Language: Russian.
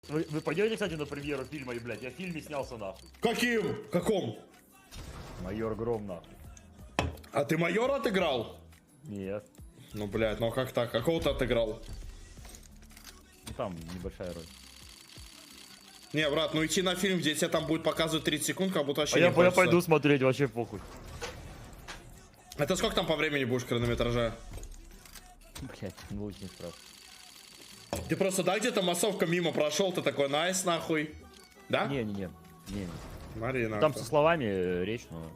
Вы пойдете, кстати, на премьеру фильма, и, блядь, я в фильме снялся, нахуй. Каким? Каком? Майор Гром, нахуй. А ты майора отыграл? Нет. Ну, блядь, ну как так? Какого ты отыграл? Ну, там небольшая роль. Не, брат, ну идти на фильм, где тебе там будет показывать 30 секунд, как будто вообще А не я хочется. пойду смотреть, вообще похуй. Это сколько там по времени будешь хронометража? Блядь, ну очень страшно. Ты просто, да, где-то массовка мимо прошел, ты такой, найс, нахуй. Да? Не. Марина. Там со словами речь, но...